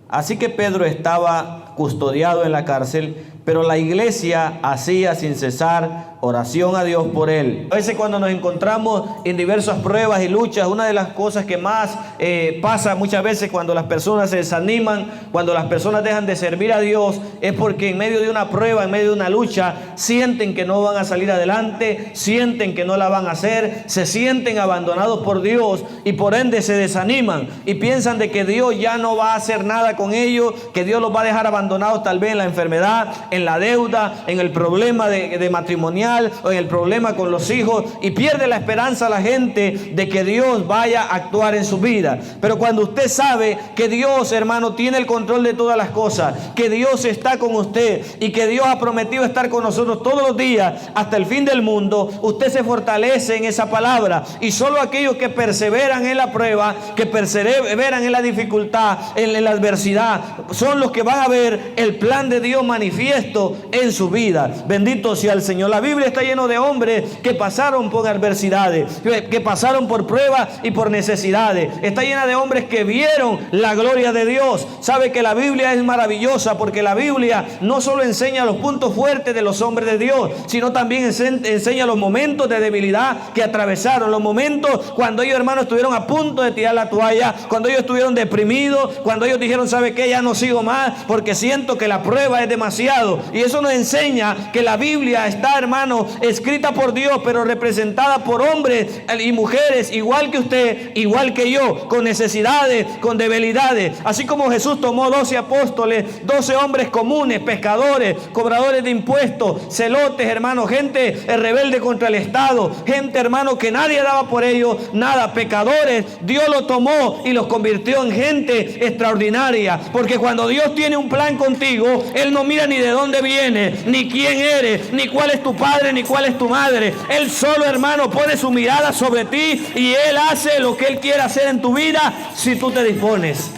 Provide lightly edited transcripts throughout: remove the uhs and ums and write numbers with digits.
Así que Pedro estaba custodiado en la cárcel, pero la iglesia hacía sin cesar oración a Dios por él. A veces cuando nos encontramos en diversas pruebas y luchas, una de las cosas que más pasa muchas veces cuando las personas se desaniman, cuando las personas dejan de servir a Dios, es porque en medio de una prueba, en medio de una lucha, sienten que no van a salir adelante, sienten que no la van a hacer, se sienten abandonados por Dios y por ende se desaniman y piensan de que Dios ya no va a hacer nada con ellos, que Dios los va a dejar abandonados tal vez en la enfermedad, en la deuda, en el problema de matrimonial o en el problema con los hijos, y pierde la esperanza la gente de que Dios vaya a actuar en su vida. Pero cuando usted sabe que Dios, hermano, tiene el control de todas las cosas, que Dios está con usted y que Dios ha prometido estar con nosotros todos los días hasta el fin del mundo, usted se fortalece en esa palabra, y solo aquellos que perseveran en la prueba, que perseveran en la dificultad, en la adversidad, son los que van a ver el plan de Dios manifiesto en su vida. Bendito sea el Señor. La Biblia está lleno de hombres que pasaron por adversidades, que pasaron por pruebas y por necesidades. Está llena de hombres que vieron la gloria de Dios. Sabe que la Biblia es maravillosa porque la Biblia no solo enseña los puntos fuertes de los hombres de Dios, sino también enseña los momentos de debilidad que atravesaron, los momentos cuando ellos, hermanos, estuvieron a punto de tirar la toalla, cuando ellos estuvieron deprimidos, cuando ellos dijeron, ¿sabe qué? Ya no sigo más porque siento que la prueba es demasiado. Y eso nos enseña que la Biblia está, hermano, escrita por Dios, pero representada por hombres y mujeres igual que usted, igual que yo, con necesidades, con debilidades. Así como Jesús tomó 12 apóstoles, 12 hombres comunes, pescadores, cobradores de impuestos, celotes, hermano, gente rebelde contra el Estado, gente, hermano, que nadie daba por ellos nada, pecadores. Dios los tomó y los convirtió en gente extraordinaria, porque cuando Dios tiene un plan contigo, Él no mira ni de dónde vienes, ni quién eres, ni cuál es tu padre, ni cuál es tu madre. Él solo, hermano, pone su mirada sobre ti y Él hace lo que Él quiere hacer en tu vida si tú te dispones.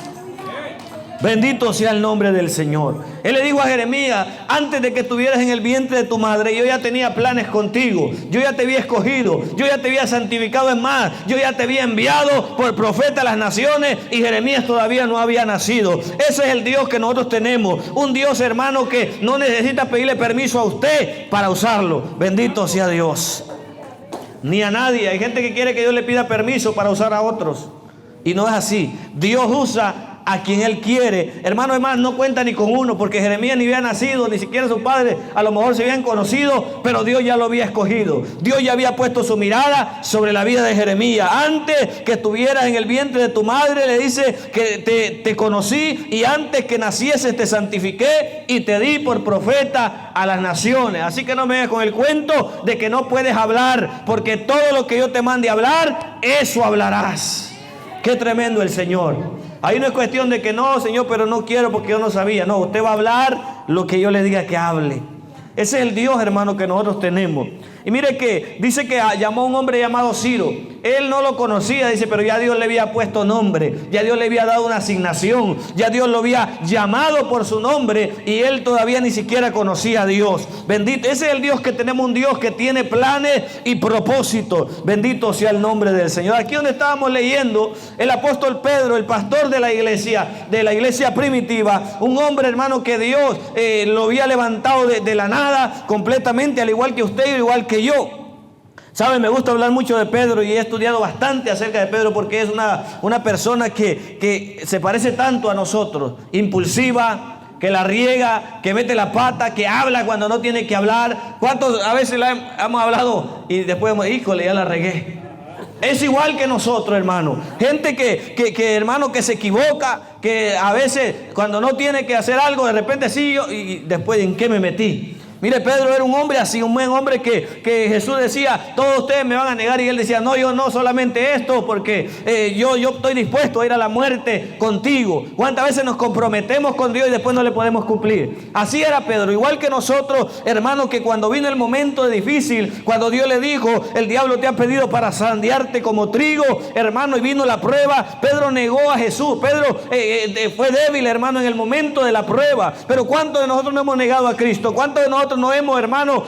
Bendito sea el nombre del Señor. Él le dijo a Jeremías, antes de que estuvieras en el vientre de tu madre, yo ya tenía planes contigo, yo ya te había escogido, yo ya te había santificado. Es más, yo ya te había enviado por profeta a las naciones, y Jeremías todavía no había nacido. Ese es el Dios que nosotros tenemos, un Dios, hermano, que no necesita pedirle permiso a usted para usarlo. Bendito sea Dios. Ni a nadie. Hay gente que quiere que Dios le pida permiso para usar a otros, y no es así. Dios usa a quien Él quiere. Hermano, además no cuenta ni con uno, porque Jeremías ni había nacido, ni siquiera su padre a lo mejor se habían conocido, pero Dios ya lo había escogido. Dios ya había puesto su mirada sobre la vida de Jeremías. Antes que estuvieras en el vientre de tu madre, le dice que te conocí, y antes que nacieses te santifiqué y te di por profeta a las naciones. Así que no me vengas con el cuento de que no puedes hablar, porque todo lo que yo te mande a hablar, eso hablarás. Qué tremendo el Señor. Ahí no es cuestión de que no, Señor, pero no quiero porque yo no sabía. No, usted va a hablar lo que yo le diga que hable. Ese es el Dios, hermano, que nosotros tenemos. Y mire que dice que llamó a un hombre llamado Ciro. Él no lo conocía, dice, pero ya Dios le había puesto nombre, ya Dios le había dado una asignación, ya Dios lo había llamado por su nombre, y él todavía ni siquiera conocía a Dios. Bendito, ese es el Dios que tenemos, un Dios que tiene planes y propósitos. Bendito sea el nombre del Señor. Aquí donde estábamos leyendo, el apóstol Pedro, el pastor de la iglesia primitiva, un hombre, hermano, que Dios lo había levantado de la nada completamente, al igual que usted, igual que yo. ¿Sabe? Me gusta hablar mucho de Pedro, y he estudiado bastante acerca de Pedro, porque es una persona que se parece tanto a nosotros. Impulsiva, que la riega, que mete la pata, que habla cuando no tiene que hablar. ¿Cuántos a veces hemos hablado y después hemos dicho, híjole, ya la regué? Es igual que nosotros, hermano. Gente hermano, que se equivoca, que a veces cuando no tiene que hacer algo, de repente sí, y después, ¿en qué me metí? Mire, Pedro era un hombre así, un buen hombre que Jesús decía, todos ustedes me van a negar, y él decía, no, yo no, solamente esto, porque yo estoy dispuesto a ir a la muerte contigo. ¿Cuántas veces nos comprometemos con Dios y después no le podemos cumplir? Así era Pedro, igual que nosotros, hermano, que cuando vino el momento difícil, cuando Dios le dijo, el diablo te ha pedido para zarandearte como trigo, hermano, y vino la prueba, Pedro negó a Jesús. Pedro fue débil, hermano, en el momento de la prueba. Pero ¿cuántos de nosotros no hemos negado a Cristo? ¿Cuántos de nosotros nosotros nos hemos, hermano,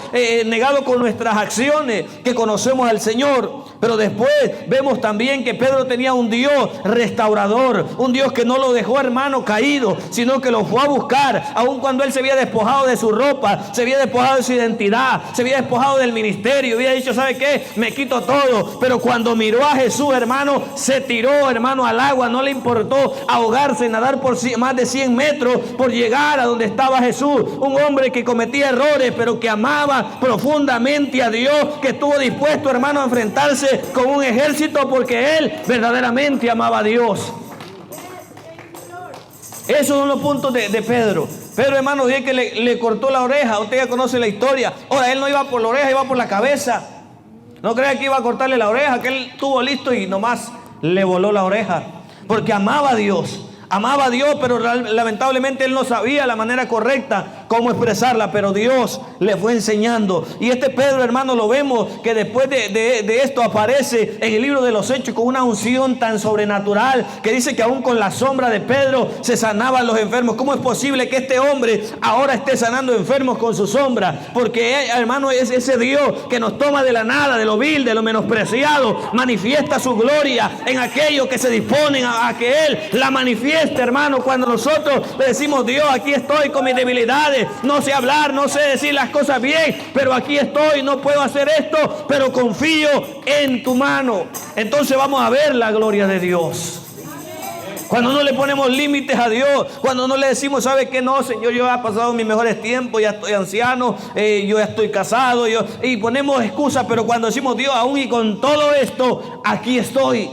negado con nuestras acciones que conocemos al Señor. Pero después vemos también que Pedro tenía un Dios restaurador, un Dios que no lo dejó, hermano, caído, sino que lo fue a buscar, aun cuando él se había despojado de su ropa, se había despojado de su identidad, se había despojado del ministerio, había dicho, ¿sabe qué? Me quito todo. Pero cuando miró a Jesús, hermano, se tiró, hermano, al agua. No le importó ahogarse, nadar por más de 100 metros por llegar a donde estaba Jesús. Un hombre que cometía errores, pero que amaba profundamente a Dios, que estuvo dispuesto, hermano, a enfrentarse con un ejército porque él verdaderamente amaba a Dios. Esos son los puntos de Pedro. Pedro, hermano, dice que le cortó la oreja. Usted ya conoce la historia. Ahora, él no iba por la oreja, iba por la cabeza. No crea que iba a cortarle la oreja, que él estuvo listo y nomás le voló la oreja. Porque amaba a Dios. Amaba a Dios, pero lamentablemente él no sabía la manera correcta cómo expresarla, pero Dios le fue enseñando. Y este Pedro, hermano, lo vemos que después de esto aparece en el libro de los Hechos con una unción tan sobrenatural que dice que aún con la sombra de Pedro se sanaban los enfermos. ¿Cómo es posible que este hombre ahora esté sanando enfermos con su sombra? Porque, hermano, es ese Dios que nos toma de la nada, de lo vil, de lo menospreciado, manifiesta su gloria en aquellos que se disponen a que Él la manifieste. Hermano, cuando nosotros le decimos, Dios, aquí estoy con mis debilidades, no sé hablar, no sé decir las cosas bien, pero aquí estoy, no puedo hacer esto, pero confío en tu mano. Entonces vamos a ver la gloria de Dios. Cuando no le ponemos límites a Dios, cuando no le decimos, ¿sabe qué? No, Señor, yo he pasado mis mejores tiempos, ya estoy anciano, yo ya estoy casado, y ponemos excusas, pero cuando decimos, Dios, aún y con todo esto, aquí estoy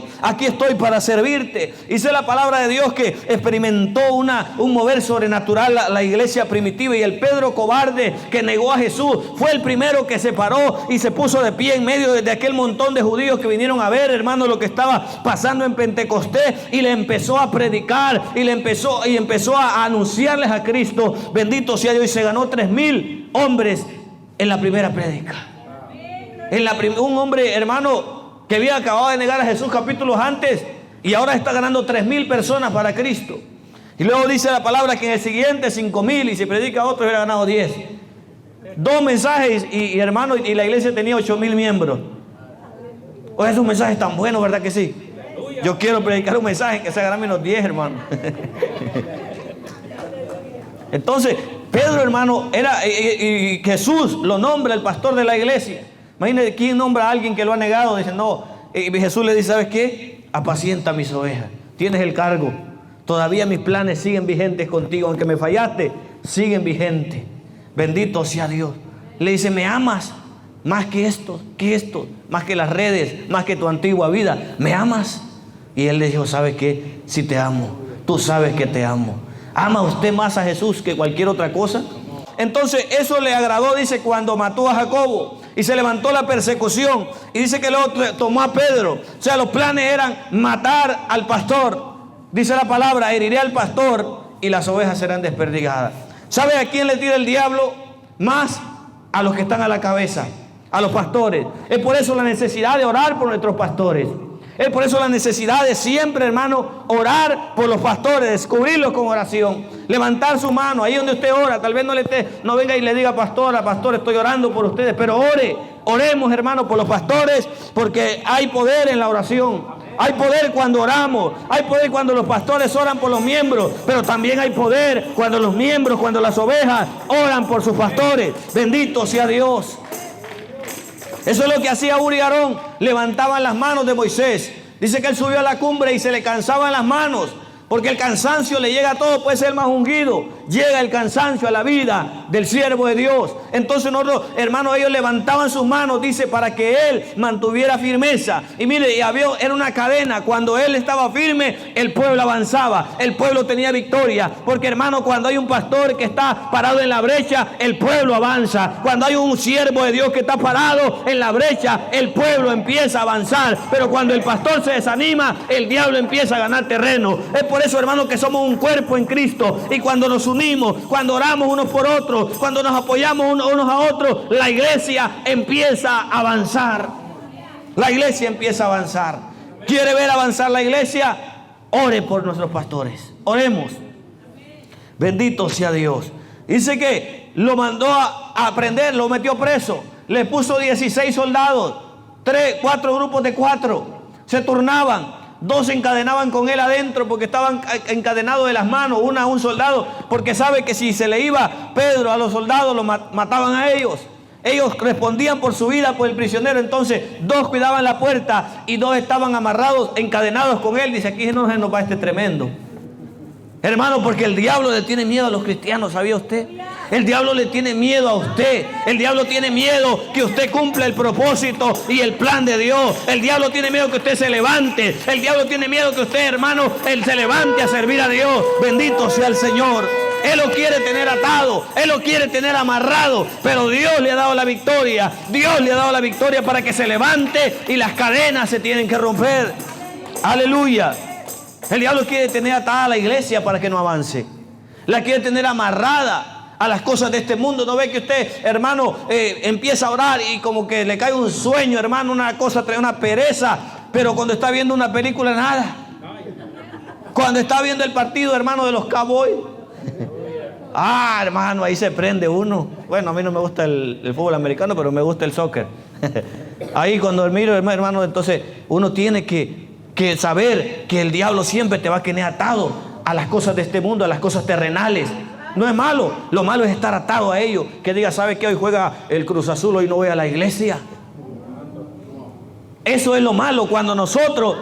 para servirte. Dice la palabra de Dios que experimentó un mover sobrenatural la iglesia primitiva, y el Pedro cobarde que negó a Jesús fue el primero que se paró y se puso de pie en medio de aquel montón de judíos que vinieron a ver, hermano, lo que estaba pasando en Pentecostés, y le empezó a predicar y empezó a anunciarles a Cristo. Bendito sea Dios. Y se ganó 3,000 hombres en la primera prédica. Un hombre, hermano, que había acabado de negar a Jesús capítulos antes, y ahora está ganando 3,000 personas para Cristo. Y luego dice la palabra que en el siguiente 5,000, y si predica otro hubiera ganado 10. 2 mensajes y hermano, y la iglesia tenía 8,000 miembros. Oye, esos mensajes tan buenos, ¿verdad que sí? Yo quiero predicar un mensaje que se haga menos 10, hermano. Entonces, Pedro, hermano, y Jesús lo nombra el pastor de la iglesia. Imagínate, ¿quién nombra a alguien que lo ha negado? Dice, no. Y Jesús le dice, ¿sabes qué? Apacienta mis ovejas. Tienes el cargo. Todavía mis planes siguen vigentes contigo. Aunque me fallaste, siguen vigentes. Bendito sea Dios. Le dice, ¿me amas? Más que esto, más que las redes, más que tu antigua vida. ¿Me amas? Y él le dijo, ¿sabes qué? Sí te amo. Tú sabes que te amo. ¿Ama usted más a Jesús que cualquier otra cosa? Entonces eso le agradó, dice, cuando mató a Jacobo y se levantó la persecución. Y dice que luego tomó a Pedro. O sea, los planes eran matar al pastor. Dice la palabra, heriré al pastor y las ovejas serán desperdigadas. ¿Sabe a quién le tira el diablo? Más a los que están a la cabeza, a los pastores. Es por eso la necesidad de orar por nuestros pastores. Es por eso la necesidad de siempre, hermano, orar por los pastores, descubrirlos con oración, levantar su mano ahí donde usted ora. Tal vez no venga y le diga, pastor, estoy orando por ustedes, pero oremos, hermano, por los pastores, porque hay poder en la oración. Hay poder cuando oramos, hay poder cuando los pastores oran por los miembros, pero también hay poder cuando los miembros, cuando las ovejas oran por sus pastores. Bendito sea Dios. Eso es lo que hacía Uri y Aarón, levantaban las manos de Moisés. Dice que él subió a la cumbre y se le cansaban las manos, porque el cansancio le llega a todo, puede ser el más ungido. Llega el cansancio a la vida del siervo de Dios. Entonces nosotros, hermanos, ellos levantaban sus manos, dice, para que él mantuviera firmeza. Y mire, era una cadena. Cuando él estaba firme, el pueblo avanzaba, el pueblo tenía victoria. Porque, hermano, cuando hay un pastor que está parado en la brecha, el pueblo avanza. Cuando hay un siervo de Dios que está parado en la brecha, el pueblo empieza a avanzar. Pero cuando el pastor se desanima, el diablo empieza a ganar terreno. Es por eso, hermano, que somos un cuerpo en Cristo. Y cuando nos unimos, cuando oramos unos por otros, cuando nos apoyamos unos a otros, la iglesia empieza a avanzar. La iglesia empieza a avanzar. ¿Quiere ver avanzar la iglesia? Ore por nuestros pastores. Oremos. Bendito sea Dios. Dice que lo mandó a prender, lo metió preso. Le puso 16 soldados, 4 grupos de 4. Se turnaban. 2 se encadenaban con él adentro porque estaban encadenados de las manos, una a un soldado, porque sabe que si se le iba Pedro a los soldados, lo mataban a ellos. Ellos respondían por su vida, por el prisionero. Entonces 2 cuidaban la puerta y 2 estaban amarrados, encadenados con él. Dice, aquí no se nos va este tremendo. Hermano, porque el diablo le tiene miedo a los cristianos, ¿sabía usted? El diablo le tiene miedo a usted. El diablo tiene miedo que usted cumpla el propósito y el plan de Dios. El diablo tiene miedo que usted se levante. El diablo tiene miedo que usted, hermano, él se levante a servir a Dios. Bendito sea el Señor. Él lo quiere tener atado, él lo quiere tener amarrado, pero Dios le ha dado la victoria. Dios le ha dado la victoria para que se levante y las cadenas se tienen que romper. Aleluya. El diablo quiere tener atada a la iglesia para que no avance. La quiere tener amarrada a las cosas de este mundo. ¿No ve que usted, hermano, empieza a orar y como que le cae un sueño, hermano, una cosa, trae una pereza, pero cuando está viendo una película, nada? Cuando está viendo el partido, hermano, de los Cowboys, hermano, ahí se prende uno. Bueno, a mí no me gusta el fútbol americano, pero me gusta el soccer. Ahí cuando miro, hermano, entonces uno tiene que saber que el diablo siempre te va a tener atado a las cosas de este mundo, a las cosas terrenales. No es malo, lo malo es estar atado a ello. Que diga, ¿sabe qué? Hoy juega el Cruz Azul, hoy no voy a la iglesia. Eso es lo malo, cuando nosotros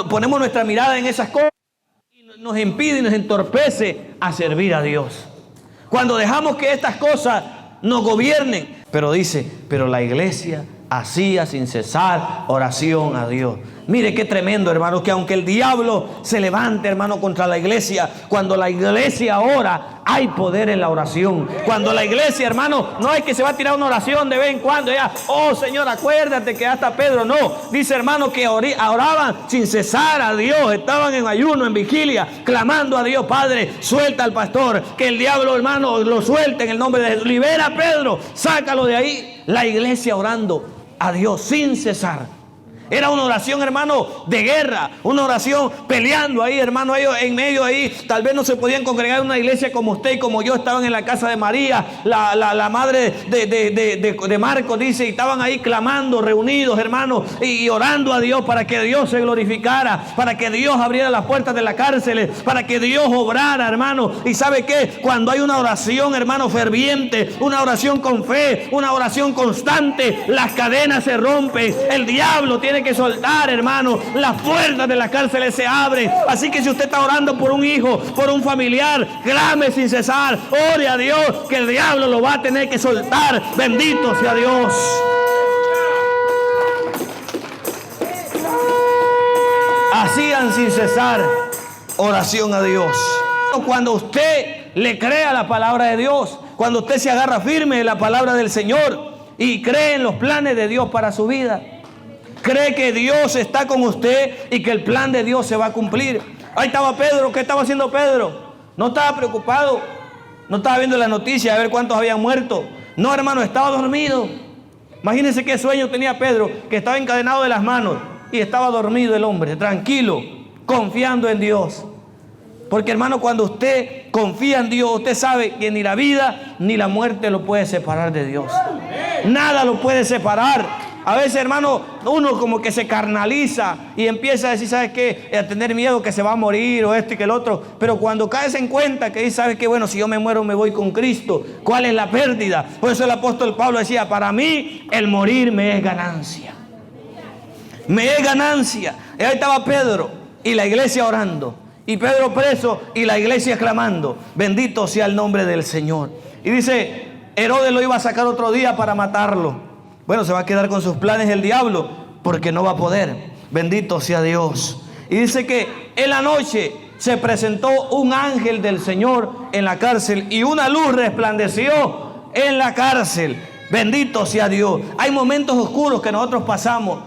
ponemos nuestra mirada en esas cosas y nos impide y nos entorpece a servir a Dios. Cuando dejamos que estas cosas nos gobiernen. Pero dice, pero la iglesia hacía sin cesar oración a Dios. Mire qué tremendo, hermano, que aunque el diablo se levante, hermano, contra la iglesia, cuando la iglesia ora, hay poder en la oración. Cuando la iglesia, hermano, no es que se va a tirar una oración de vez en cuando, ya, oh Señor, acuérdate que hasta Pedro, no. Dice, hermano, que oraban sin cesar a Dios, estaban en ayuno, en vigilia, clamando a Dios. Padre, suelta al pastor, que el diablo, hermano, lo suelte en el nombre de Jesús. Libera a Pedro, sácalo de ahí. La iglesia orando a Dios sin cesar. Era una oración, hermano, de guerra, una oración peleando ahí, hermano, ellos en medio ahí, tal vez no se podían congregar en una iglesia como usted y como yo, estaban en la casa de María, la madre de Marcos, dice, y estaban ahí clamando, reunidos, hermano, y orando a Dios para que Dios se glorificara, para que Dios abriera las puertas de la cárcel, para que Dios obrara, hermano. Y ¿sabe qué? Cuando hay una oración, hermano, ferviente, una oración con fe, una oración constante, las cadenas se rompen, el diablo tiene que soltar, hermano, las puertas de las cárceles se abren. Así que si usted está orando por un hijo, por un familiar, clame sin cesar, ore a Dios, que el diablo lo va a tener que soltar. Bendito sea Dios. Hacían sin cesar oración a Dios. Cuando usted le crea la palabra de Dios, cuando usted se agarra firme de la palabra del Señor y cree en los planes de Dios para su vida, cree que Dios está con usted y que el plan de Dios se va a cumplir. Ahí estaba Pedro. ¿Qué estaba haciendo Pedro? No estaba preocupado, no estaba viendo las noticias a ver cuántos habían muerto. No, hermano, estaba dormido. Imagínense qué sueño tenía Pedro, que estaba encadenado de las manos y estaba dormido el hombre, tranquilo, confiando en Dios. Porque, hermano, cuando usted confía en Dios, usted sabe que ni la vida ni la muerte lo puede separar de Dios. Nada lo puede separar. A veces, hermano, uno como que se carnaliza y empieza a decir, ¿sabes qué? A tener miedo que se va a morir o esto y que el otro. Pero cuando caes en cuenta que dice, ¿sabes qué? Bueno, si yo me muero me voy con Cristo. ¿Cuál es la pérdida? Por eso el apóstol Pablo decía, para mí el morir me es ganancia. Me es ganancia. Y ahí estaba Pedro y la iglesia orando. Y Pedro preso y la iglesia clamando. Bendito sea el nombre del Señor. Y dice, Herodes lo iba a sacar otro día para matarlo. Bueno, se va a quedar con sus planes el diablo, porque no va a poder. Bendito sea Dios. Y dice que en la noche se presentó un ángel del Señor en la cárcel y una luz resplandeció en la cárcel. Bendito sea Dios. Hay momentos oscuros que nosotros pasamos.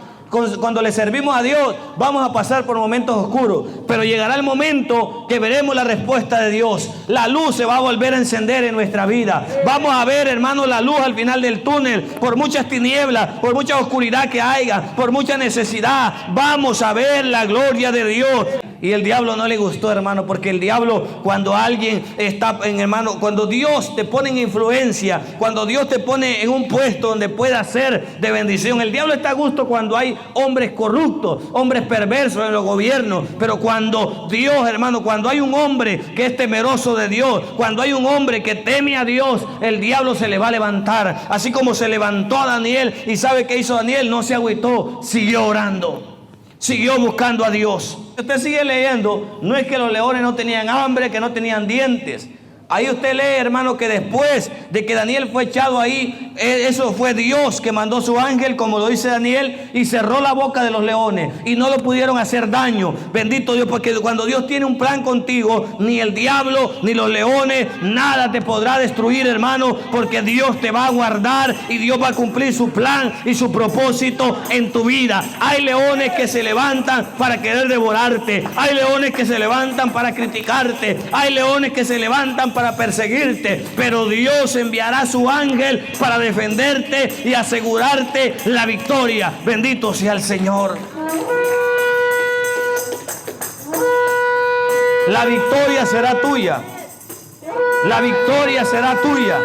Cuando le servimos a Dios, vamos a pasar por momentos oscuros, pero llegará el momento que veremos la respuesta de Dios. La luz se va a volver a encender en nuestra vida. Vamos a ver, hermano, la luz al final del túnel. Por muchas tinieblas, por mucha oscuridad que haya, por mucha necesidad, vamos a ver la gloria de Dios. Y el diablo no le gustó, hermano, porque el diablo, cuando alguien está hermano, cuando Dios te pone en influencia, cuando Dios te pone en un puesto donde pueda ser de bendición, el diablo está a gusto cuando hay hombres corruptos, hombres perversos en los gobiernos. Pero cuando Dios, hermano, cuando hay un hombre que es temeroso de Dios, cuando hay un hombre que teme a Dios, el diablo se le va a levantar. Así como se levantó a Daniel. ¿Y sabe qué hizo Daniel? No se agüitó, siguió orando, siguió buscando a Dios. Usted sigue leyendo, no es que los leones no tenían hambre, que no tenían dientes. Ahí usted lee, hermano, que después de que Daniel fue echado ahí, eso fue Dios que mandó su ángel, como lo dice Daniel, y cerró la boca de los leones y no lo pudieron hacer daño. Bendito Dios, porque cuando Dios tiene un plan contigo, ni el diablo, ni los leones, nada te podrá destruir, hermano, porque Dios te va a guardar y Dios va a cumplir su plan y su propósito en tu vida. Hay leones que se levantan para querer devorarte, hay leones que se levantan para criticarte, hay leones que se levantan para perseguirte, pero Dios enviará su ángel para defenderte y asegurarte la victoria. Bendito sea el Señor. La victoria será tuya. La victoria será tuya.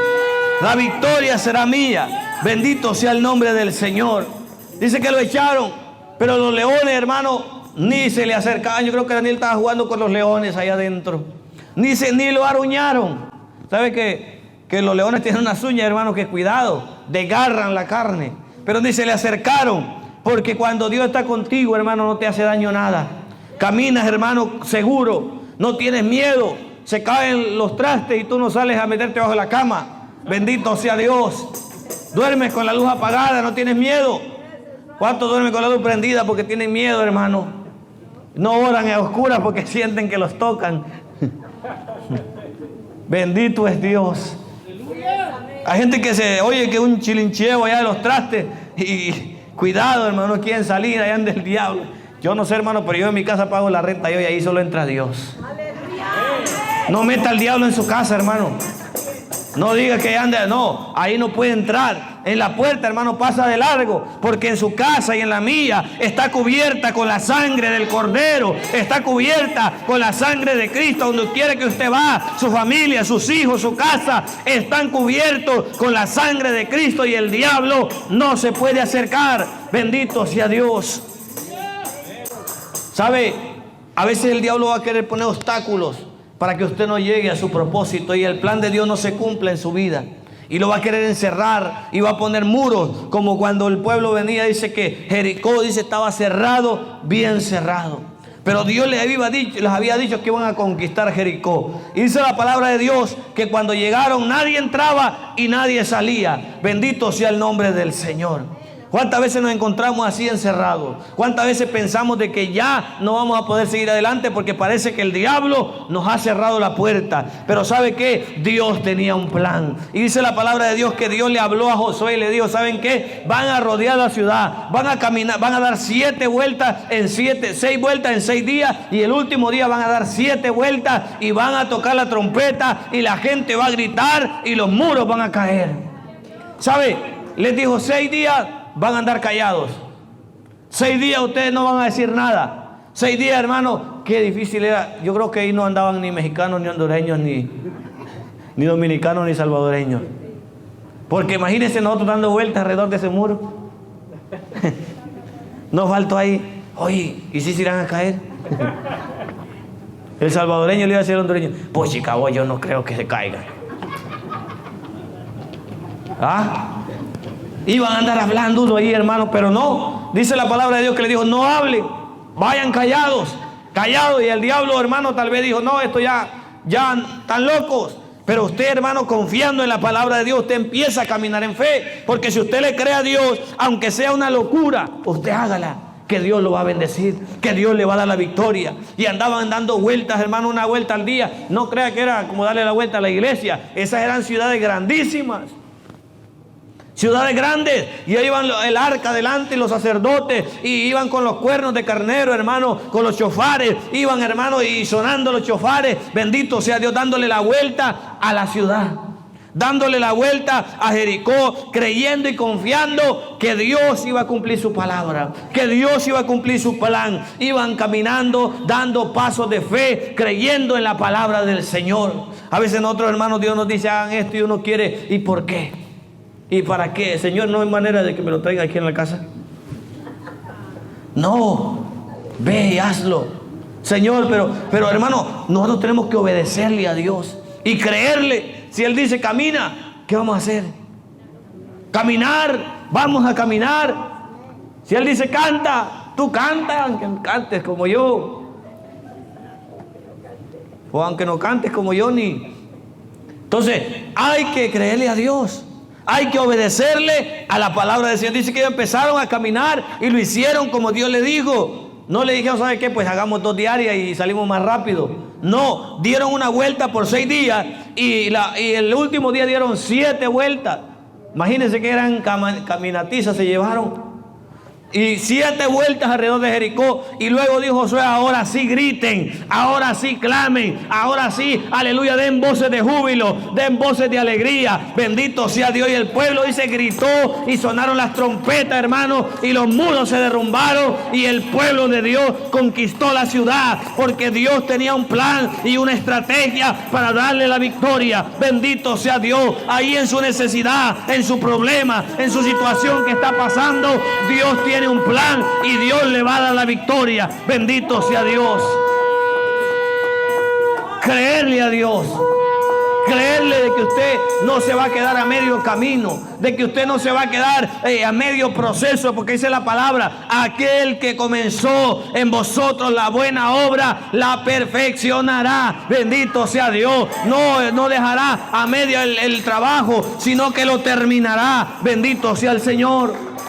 La victoria será mía. Bendito sea el nombre del Señor. Dice que lo echaron, pero los leones, hermano, ni se le acercaban. Yo creo que Daniel estaba jugando con los leones allá adentro. Ni lo aruñaron. ¿Sabe que los leones tienen unas uñas, hermano, que cuidado, desgarran la carne? Pero ni se le acercaron, porque cuando Dios está contigo, hermano, no te hace daño nada. Caminas, hermano, seguro, no tienes miedo. Se caen los trastes y tú no sales a meterte bajo la cama. Bendito sea Dios. Duermes con la luz apagada, no tienes miedo. ¿Cuántos duermen con la luz prendida porque tienen miedo, hermano? No oran a oscuras porque sienten que los tocan. Bendito es Dios. Hay gente que se oye que un chilincheo allá de los trastes y cuidado, hermano, no quieren salir, allá anda el diablo. Yo no sé, hermano, pero yo en mi casa pago la renta y ahí solo entra Dios. No meta al diablo en su casa, hermano. No diga que anda, no, ahí no puede entrar. En la puerta, hermano, pasa de largo, porque en su casa y en la mía está cubierta con la sangre del Cordero, está cubierta con la sangre de Cristo. Donde quiera que usted va, su familia, sus hijos, su casa, están cubiertos con la sangre de Cristo y el diablo no se puede acercar. Bendito sea Dios. ¿Sabe? A veces el diablo va a querer poner obstáculos para que usted no llegue a su propósito y el plan de Dios no se cumpla en su vida. Y lo va a querer encerrar y va a poner muros, como cuando el pueblo venía, dice que Jericó, dice, estaba cerrado, bien cerrado. Pero Dios les había dicho que iban a conquistar Jericó. Y dice la palabra de Dios que cuando llegaron nadie entraba y nadie salía. Bendito sea el nombre del Señor. ¿Cuántas veces nos encontramos así encerrados? ¿Cuántas veces pensamos de que ya no vamos a poder seguir adelante porque parece que el diablo nos ha cerrado la puerta? Pero ¿sabe qué? Dios tenía un plan. Y dice la palabra de Dios que Dios le habló a Josué y le dijo, ¿saben qué? Van a rodear la ciudad, van a caminar, van a dar 6 vueltas en 6 días, y el último día van a dar 7 vueltas y van a tocar la trompeta y la gente va a gritar y los muros van a caer. ¿Sabe? Les dijo 6 días. Van a andar callados. 6 días ustedes no van a decir nada. 6 días, hermano, qué difícil era. Yo creo que ahí no andaban ni mexicanos, ni hondureños, ni dominicanos, ni salvadoreños. Porque imagínense nosotros dando vueltas alrededor de ese muro. Nos faltó ahí. Oye, ¿y si se irán a caer? El salvadoreño le iba a decir al hondureño, pues Chicago, yo no creo que se caigan. ¿Ah? Iban a andar hablando ahí, hermano, pero no. Dice la palabra de Dios que le dijo, no hablen, vayan callados. Y el diablo, hermano, tal vez dijo, no, esto ya están locos. Pero usted, hermano, confiando en la palabra de Dios, usted empieza a caminar en fe. Porque si usted le cree a Dios, aunque sea una locura, usted hágala, que Dios lo va a bendecir, que Dios le va a dar la victoria. Y andaban dando vueltas, hermano, una vuelta al día. No crea que era como darle la vuelta a la iglesia. Esas eran ciudades grandísimas. Ciudades grandes, y ahí iban el arca delante y los sacerdotes, y iban con los cuernos de carnero, hermano, con los chofares, iban, hermano, y sonando los chofares, bendito sea Dios, dándole la vuelta a la ciudad. dándole la vuelta a Jericó, creyendo y confiando que Dios iba a cumplir su palabra, que Dios iba a cumplir su plan. Iban caminando, dando pasos de fe, creyendo en la palabra del Señor. A veces nosotros, hermanos, Dios nos dice, hagan esto, y uno quiere, ¿y por qué? ¿Y para qué? Señor, no hay manera de que me lo traiga aquí en la casa. No, ve y hazlo. Señor, pero hermano, nosotros tenemos que obedecerle a Dios y creerle. Si Él dice camina, ¿qué vamos a hacer? Caminar, vamos a caminar. Si Él dice canta, tú canta, aunque cantes como yo, o aunque no cantes como yo ni. Entonces hay que creerle a Dios, hay que obedecerle a la palabra de Dios. Dice que ellos empezaron a caminar y lo hicieron como Dios le dijo. No le dijeron, ¿sabe qué? Pues hagamos 2 diarias y salimos más rápido. No, dieron una vuelta por 6 días y el último día dieron 7 vueltas. Imagínense que eran caminatizas, se llevaron. Y 7 vueltas alrededor de Jericó. Y luego dijo Josué, ahora sí griten, ahora sí clamen, ahora sí, aleluya, den voces de júbilo, den voces de alegría. Bendito sea Dios. Y el pueblo dice, gritó y sonaron las trompetas, hermanos, y los muros se derrumbaron y el pueblo de Dios conquistó la ciudad, porque Dios tenía un plan y una estrategia para darle la victoria. Bendito sea Dios. Ahí en su necesidad, en su problema, en su situación que está pasando, Dios tiene un plan y Dios le va a dar la victoria. Bendito sea Dios. Creerle a Dios, creerle de que usted no se va a quedar a medio camino, de que usted no se va a quedar a medio proceso, porque dice la palabra, aquel que comenzó en vosotros la buena obra la perfeccionará. Bendito sea Dios. No dejará a medio el trabajo, sino que lo terminará. Bendito sea el Señor.